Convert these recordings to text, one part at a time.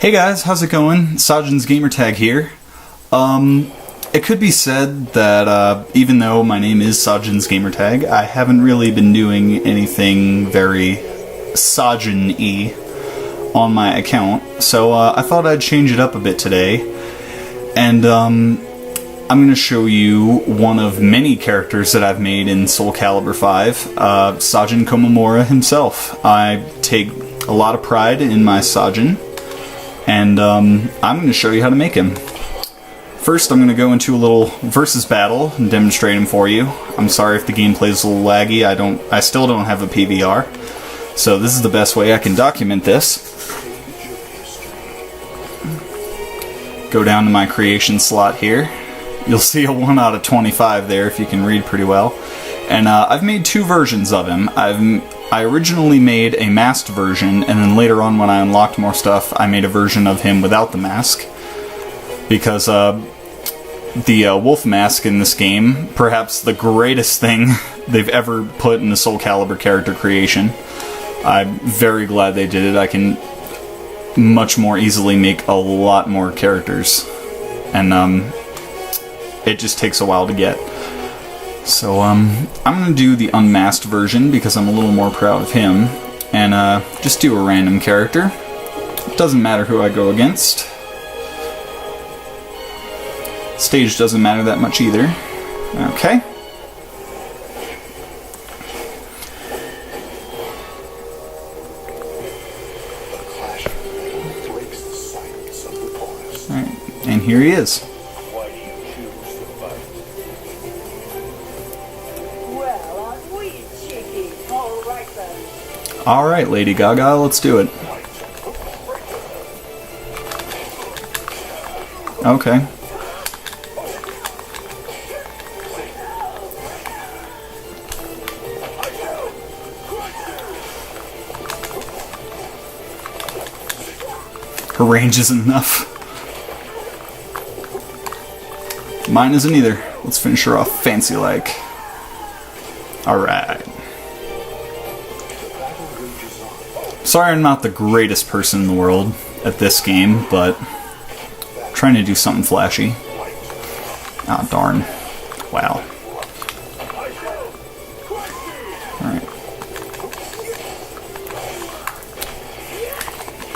Hey guys, how's it going? Sajinsgamertag here. It could be said that even though my name is Sajinsgamertag, I haven't really been doing anything very Sajin-y on my account, so I thought I'd change it up a bit today, and I'm going to show you one of many characters that I've made in SoulCalibur V, Sajin Komamura himself. I take a lot of pride in my Sajin, and I'm going to show you how to make him. First, I'm going to go into a little versus battle and demonstrate him for you. I'm sorry if the gameplay is a little laggy. I still don't have a PVR, so this is the best way I can document this. Go down to my creation slot here. You'll see a 1 out of 25 there if you can read pretty well. And I've made two versions of him. I originally made a masked version, and then later on when I unlocked more stuff, I made a version of him without the mask. Because the wolf mask in this game, perhaps the greatest thing they've ever put in the SoulCalibur character creation. I'm very glad they did it. I can much more easily make a lot more characters. And it just takes a while to get. So I'm going to do the unmasked version because I'm a little more proud of him. And just do a random character. It doesn't matter who I go against. Stage doesn't matter that much either. Okay. Alright, and here he is. Alright, Lady Gaga, let's do it. Okay. Her range isn't enough. Mine isn't either. Let's finish her off fancy like. Alright. Sorry I'm not the greatest person in the world at this game, but I'm trying to do something flashy. Ah, darn. Wow. Alright.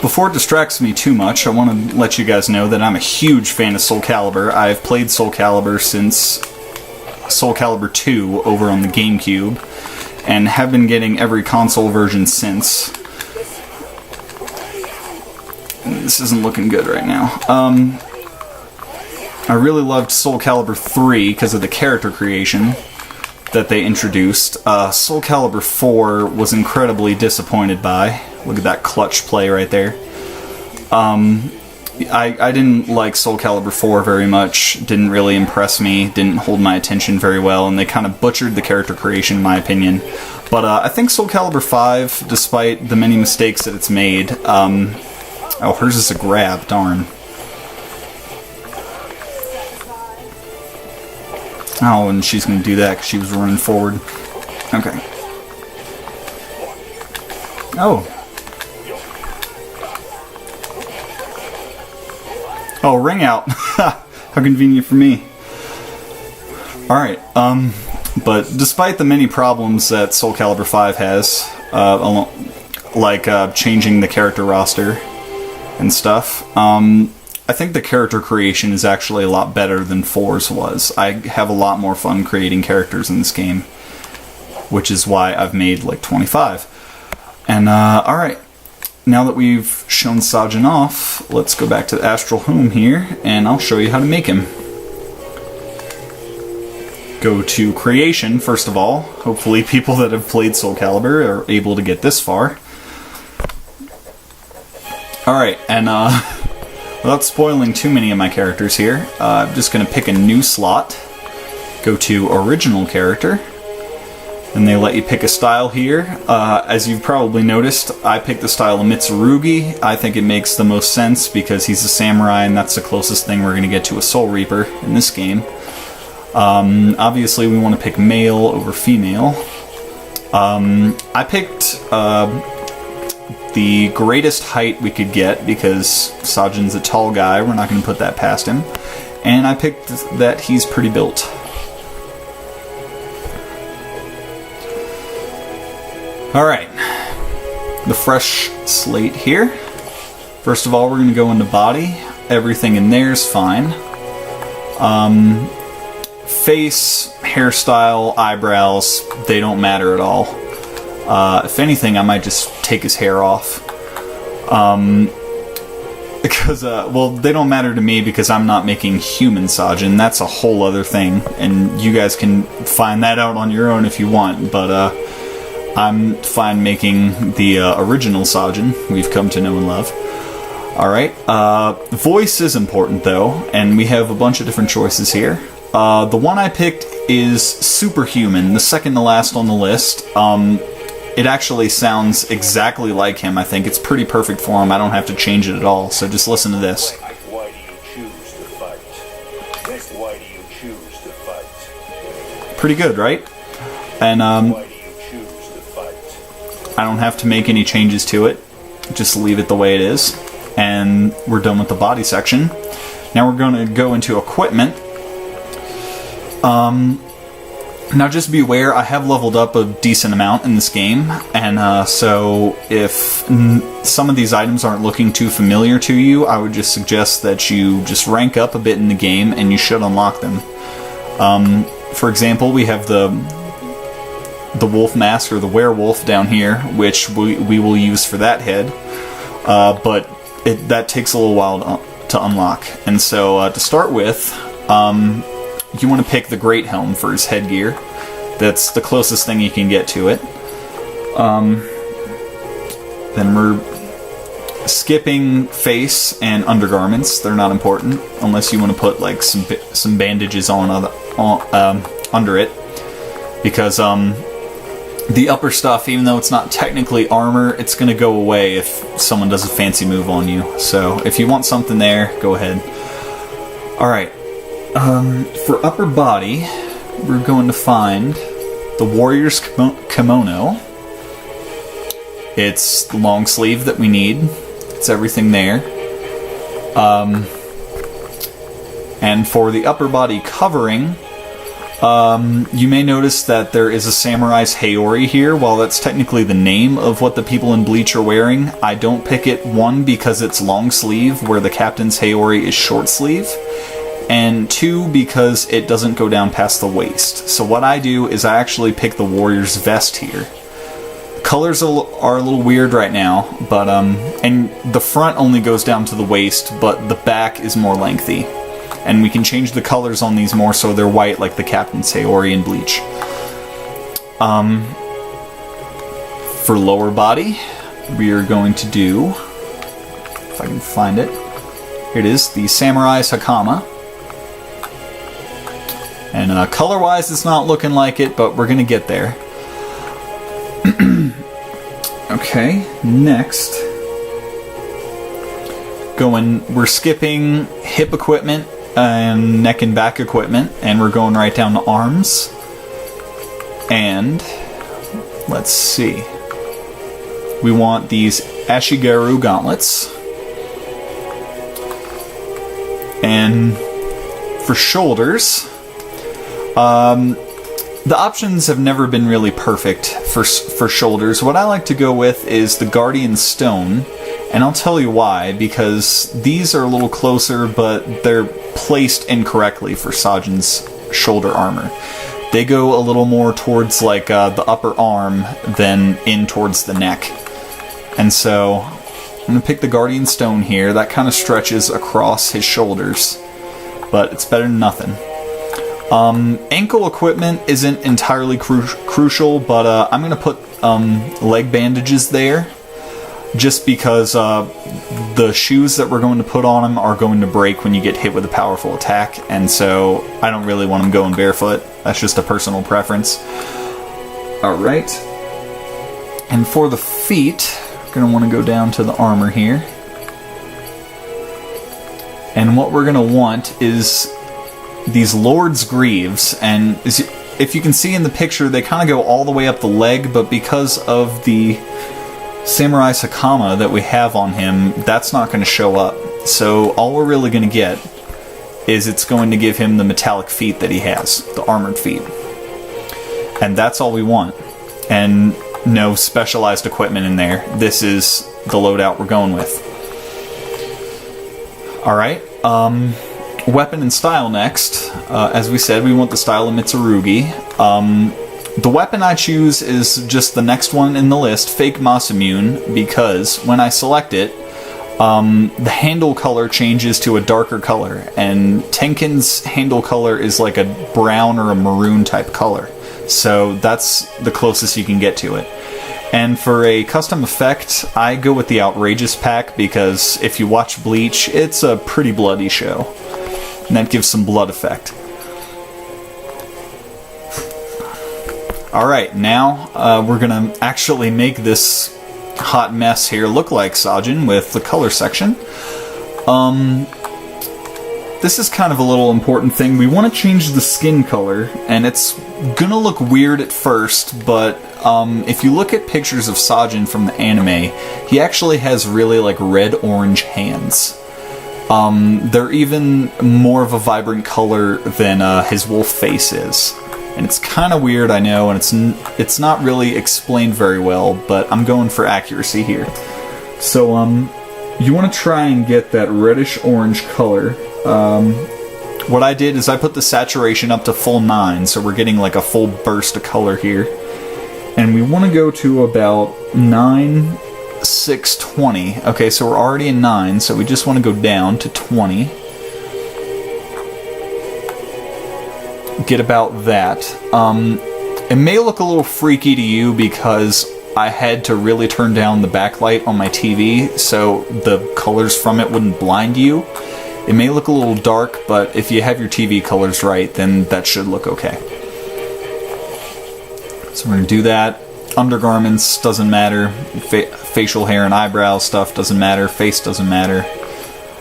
Before it distracts me too much, I want to let you guys know that I'm a huge fan of SoulCalibur. I've played SoulCalibur since SoulCalibur 2 over on the Gamecube, and have been getting every console version since. This isn't looking good right now. I really loved SoulCalibur 3 because of the character creation that they introduced. SoulCalibur 4 was incredibly disappointed by. Look at that clutch play right there. I didn't like SoulCalibur 4 very much. Didn't really impress me. Didn't hold my attention very well, and they kind of butchered the character creation in my opinion. But I think SoulCalibur 5, despite the many mistakes that it's made, oh, hers is a grab, darn. Oh, and she's going to do that because she was running forward. Okay. Oh. Oh, ring out. How convenient for me. Alright, but despite the many problems that SoulCalibur V has, like changing the character roster and stuff, I think the character creation is actually a lot better than 4's was. I have a lot more fun creating characters in this game, which is why I've made like 25. And alright, now that we've shown Sajin off, let's go back to the Astral Home here, and I'll show you how to make him. Go to creation, first of all. Hopefully people that have played SoulCalibur are able to get this far. Alright, and without spoiling too many of my characters here, I'm just going to pick a new slot, go to original character, and they let you pick a style here. As you've probably noticed, I picked the style of Mitsurugi. I think it makes the most sense because he's a samurai and that's the closest thing we're going to get to a Soul Reaper in this game. Obviously we want to pick male over female. I picked the greatest height we could get, because Sajin's a tall guy, we're not going to put that past him. And I picked that he's pretty built. Alright, the fresh slate here. First of all, we're going to go into body. Everything in there is fine. Face, hairstyle, eyebrows, they don't matter at all. If anything, I might just take his hair off. Because, well, they don't matter to me because I'm not making human Sajin. That's a whole other thing, and you guys can find that out on your own if you want, but, I'm fine making the original Sajin we've come to know and love. Alright, voice is important though, and we have a bunch of different choices here. The one I picked is Superhuman, the second to last on the list. It actually sounds exactly like him, I think. It's pretty perfect for him, I don't have to change it at all, so just listen to this. Why do you choose to fight? Why do you choose to fight? Pretty good, right? And, I don't have to make any changes to it. Just leave it the way it is. And we're done with the body section. Now we're going to go into equipment. Now just be aware, I have leveled up a decent amount in this game. And so if some of these items aren't looking too familiar to you, I would just suggest that you just rank up a bit in the game and you should unlock them. For example, we have the wolf mask, or the werewolf down here, which we will use for that head, but that takes a little while to unlock. And so to start with, you want to pick the Great Helm for his headgear. That's the closest thing you can get to it. Then we're skipping face and undergarments. They're not important unless you want to put like some bandages on under it, because the upper stuff, even though it's not technically armor, it's going to go away if someone does a fancy move on you. So if you want something there, go ahead. Alright, for upper body, we're going to find the Warrior's Kimono. It's the long sleeve that we need. It's everything there. And for the upper body covering, you may notice that there is a Samurai's Haori here. While that's technically the name of what the people in Bleach are wearing, I don't pick it, one, because it's long sleeve, where the captain's Haori is short sleeve, and two, because it doesn't go down past the waist. So what I do is I actually pick the warrior's vest here. Colors are a little weird right now, but and the front only goes down to the waist, but the back is more lengthy. And we can change the colors on these more so they're white like the Captain's Haori in Bleach. For lower body, we are going to do, if I can find it, here it is, the Samurai's Hakama. And color-wise it's not looking like it, but we're going to get there. Okay, next, we're skipping hip equipment and neck and back equipment, and we're going right down to arms. And let's see, we want these Ashigaru gauntlets. And for shoulders, the options have never been really perfect for shoulders. What I like to go with is the Guardian Stone, and I'll tell you why, because these are a little closer, but they're placed incorrectly for Sajin's shoulder armor. They go a little more towards like the upper arm than in towards the neck. And so I'm going to pick the Guardian Stone here. That kind of stretches across his shoulders, but it's better than nothing. Ankle equipment isn't entirely crucial, but I'm going to put leg bandages there, just because the shoes that we're going to put on him are going to break when you get hit with a powerful attack, and so I don't really want him going barefoot. That's just a personal preference. Alright. And for the feet, we're going to want to go down to the armor here. And what we're going to want is these Lord's Greaves, and if you can see in the picture, they kind of go all the way up the leg, but because of the Samurai's Hakama that we have on him, that's not going to show up. So all we're really going to get is it's going to give him the metallic feet that he has, the armored feet. And that's all we want. And no specialized equipment in there. This is the loadout we're going with. Alright, weapon and style next. As we said, we want the style of Mitsurugi. The weapon I choose is just the next one in the list, Fake Masamune, because when I select it, the handle color changes to a darker color, and Tenken's handle color is like a brown or a maroon type color. So that's the closest you can get to it. And for a custom effect, I go with the Outrageous pack, because if you watch Bleach, it's a pretty bloody show. And that gives some blood effect. Alright, now we're gonna actually make this hot mess here look like Sajin with the color section. This is kind of a little important thing. We want to change the skin color, and it's gonna look weird at first, but if you look at pictures of Sajin from the anime, he actually has really like red-orange hands. They're even more of a vibrant color than his wolf face is. And it's kind of weird, I know, and it's not really explained very well, but I'm going for accuracy here. So, you want to try and get that reddish-orange color. What I did is I put the saturation up to full 9, so we're getting like a full burst of color here. And we want to go to about 9, 6, 20. Okay, so we're already in 9, so we just want to go down to 20. Get about that. It may look a little freaky to you because I had to really turn down the backlight on my TV so the colors from it wouldn't blind you. It may look a little dark, but if you have your TV colors right, then that should look okay. So we're going to do that. Undergarments doesn't matter. Facial hair and eyebrow stuff doesn't matter. Face doesn't matter.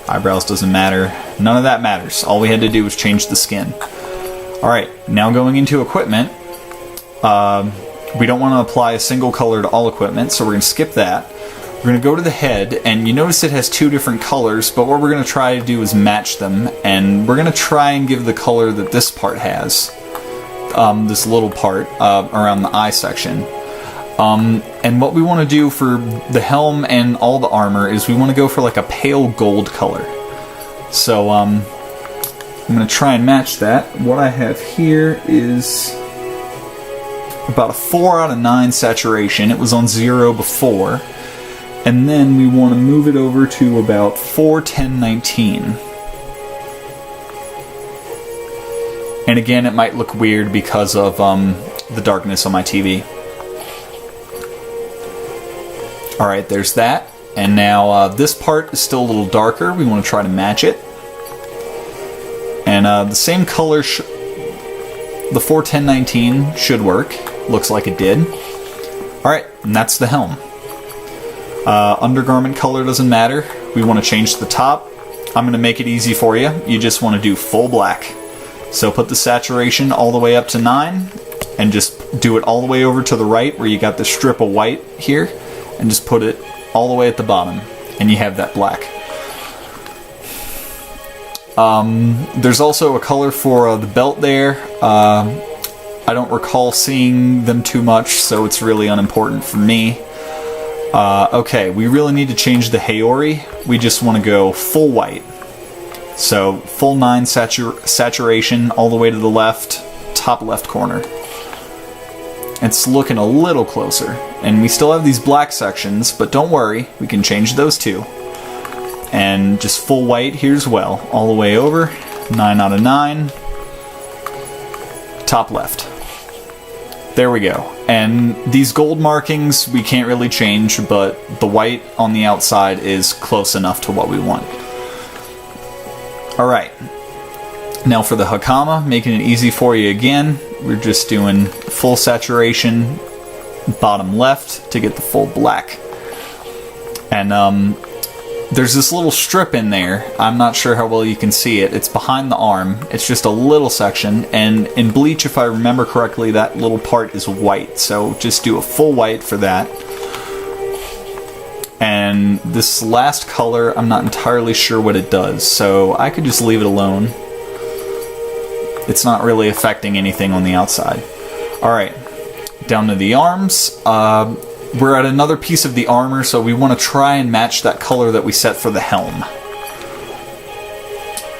Eyebrows doesn't matter. None of that matters. All we had to do was change the skin. Alright, now going into equipment. We don't want to apply a single color to all equipment, so we're going to skip that. We're going to go to the head, and you notice it has 2 different colors, but what we're going to try to do is match them, and we're going to try and give the color that this part has. This little part around the eye section. And what we want to do for the helm and all the armor is we want to go for like a pale gold color. So, I'm going to try and match that. What I have here is about a 4 out of 9 saturation. It was on 0 before. And then we want to move it over to about 4, 10, 19. And again, it might look weird because of the darkness on my TV. Alright, there's that. And now this part is still a little darker. We want to try to match it. And the same color, the 41019 should work. Looks like it did. Alright, and that's the helm. Undergarment color doesn't matter. We want to change the top. I'm going to make it easy for you. You just want to do full black. So put the saturation all the way up to 9, and just do it all the way over to the right where you got the strip of white here, and just put it all the way at the bottom, and you have that black. There's also a color for the belt there. I don't recall seeing them too much, so it's really unimportant for me. Okay, we really need to change the Haori. We just want to go full white. So, full 9 saturation all the way to the left, top left corner. It's looking a little closer. And we still have these black sections, but don't worry, we can change those too. And just full white here as well, all the way over, 9 out of 9, top left. There we go. And these gold markings we can't really change, but the white on the outside is close enough to what we want. Alright. Now for the Hakama, making it easy for you again, we're just doing full saturation, bottom left to get the full black. And there's this little strip in there. I'm not sure how well you can see it. It's behind the arm. It's just a little section. And in Bleach, if I remember correctly, that little part is white. So just do a full white for that. And this last color, I'm not entirely sure what it does, so I could just leave it alone. It's not really affecting anything on the outside. Alright, down to the arms. We're at another piece of the armor, so we want to try and match that color that we set for the helm.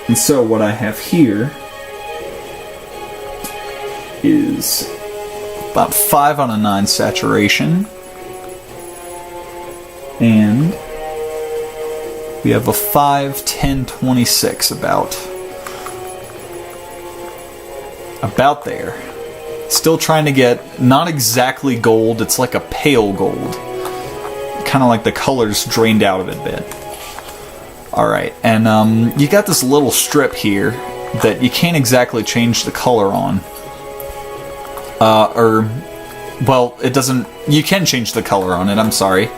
And so what I have here is about 5 out of 9 saturation. And we have a 5, 10, 26 about there. Still trying to get, not exactly gold, it's like a pale gold. Kind of like the colors drained out of it a bit. Alright, and you got this little strip here that you can't exactly change the color on. Well, it doesn't, you can change the color on it, I'm sorry.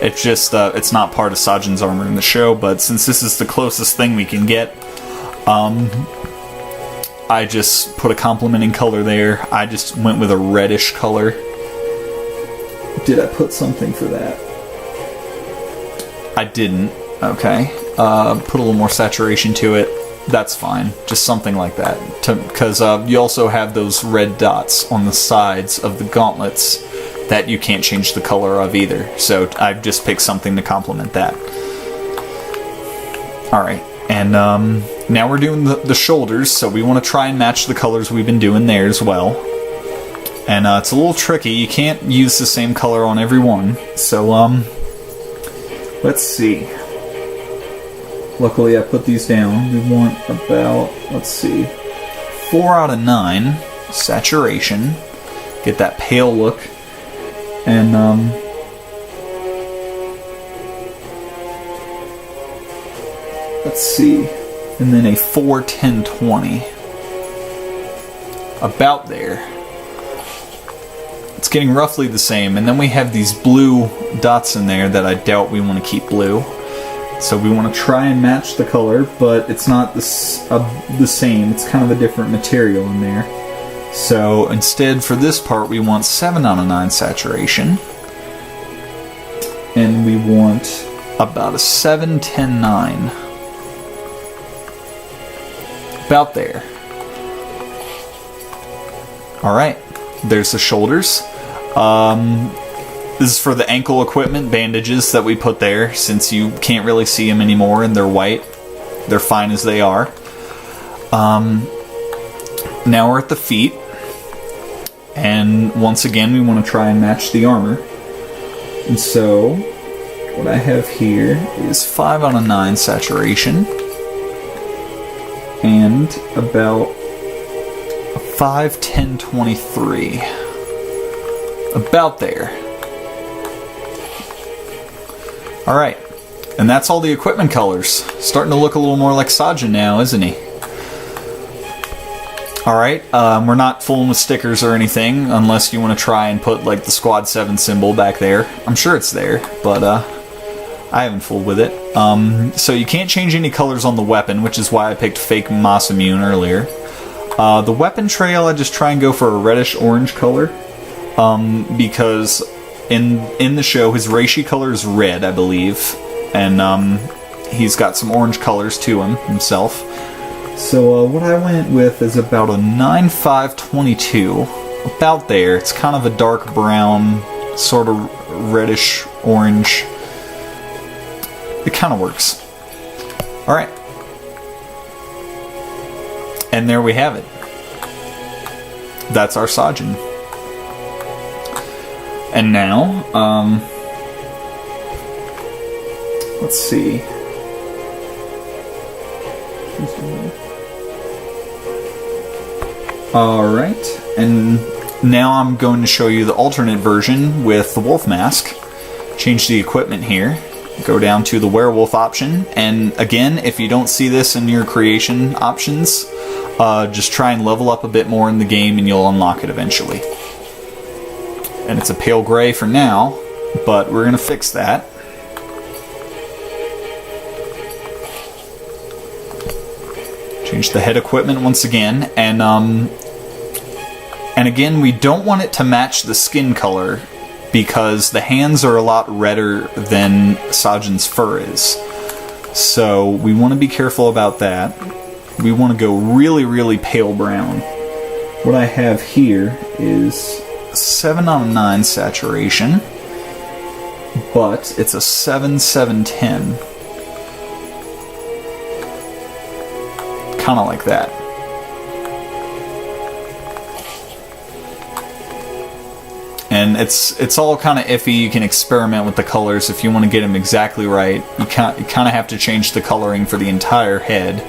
It's just, it's not part of Sajin's armor in the show, but since this is the closest thing we can get, I just put a complementing color there. I just went with a reddish color. Did I put something for that? I didn't. Okay. Put a little more saturation to it. That's fine. Just something like that. Because you also have those red dots on the sides of the gauntlets that you can't change the color of either. So I've just picked something to complement that. Alright. And now we're doing the shoulders, so we want to try and match the colors we've been doing there as well. And it's a little tricky. You can't use the same color on every one. So, let's see. Luckily I put these down. We want about, let's see, 4 out of 9 saturation. Get that pale look. And, let's see. And then a 4, 10, 20. About there. It's getting roughly the same. And then we have these blue dots in there that I doubt we want to keep blue. So we want to try and match the color, but it's not the same. It's kind of a different material in there. So instead, for this part, we want 7 out of 9 saturation. And we want about a 7, 10, 9. About there. Alright, there's the shoulders. This is for the ankle equipment bandages that we put there, since you can't really see them anymore and they're white. They're fine as they are. Now we're at the feet. And once again, we want to try and match the armor. And so, what I have here is 5 out of 9 saturation. And about a 5, 10, 23. About there. Alright, and that's all the equipment colors. Starting to look a little more like Sajin now, isn't he? Alright, we're not fooling with stickers or anything, unless you want to try and put like the Squad 7 symbol back there. I'm sure it's there, but I haven't fooled with it. So you can't change any colors on the weapon, which is why I picked fake Masamune earlier. The weapon trail, I just try and go for a reddish-orange color, because in the show, his reishi color is red, I believe, and he's got some orange colors to him himself. So what I went with is about a 9, 5, 22. About there. It's kind of a dark brown, sort of reddish-orange. It kind of works. Alright. And there we have it. That's our Sajin. And now, let's see. Alright, and now I'm going to show you the alternate version with the wolf mask. Change the equipment here. Go down to the werewolf option, and again, if you don't see this in your creation options, just try and level up a bit more in the game and you'll unlock it eventually. And it's a pale gray for now, but we're going to fix that. Change the head equipment once again, and again, we don't want it to match the skin color, because the hands are a lot redder than Sajin's fur is. So we want to be careful about that. We want to go really, really pale brown. What I have here is 7 out of 9 saturation, but it's a 7-7-10. Kind of like that. And it's all kind of iffy. You can experiment with the colors if you want to get them exactly right. You kind of have to change the coloring for the entire head.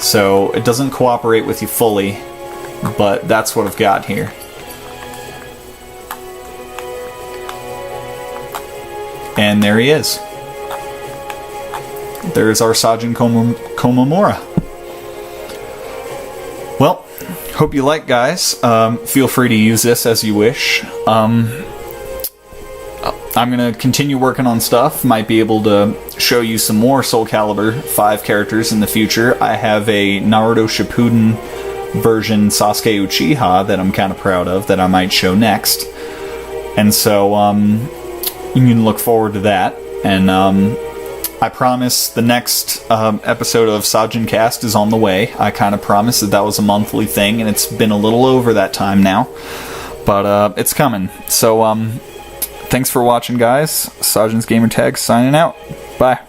So it doesn't cooperate with you fully, but that's what I've got here. And there he is. There's our Sajin Komamura. Well, hope you like, guys. Feel free to use this as you wish. I'm going to continue working on stuff. Might be able to show you some more SoulCalibur V characters in the future. I have a Naruto Shippuden version Sasuke Uchiha that I'm kind of proud of that I might show next. And so you can look forward to that. And I promise the next episode of Sajin Cast is on the way. I kind of promised that was a monthly thing, and it's been a little over that time now. But it's coming. So thanks for watching, guys. Sajinsgamertag signing out. Bye.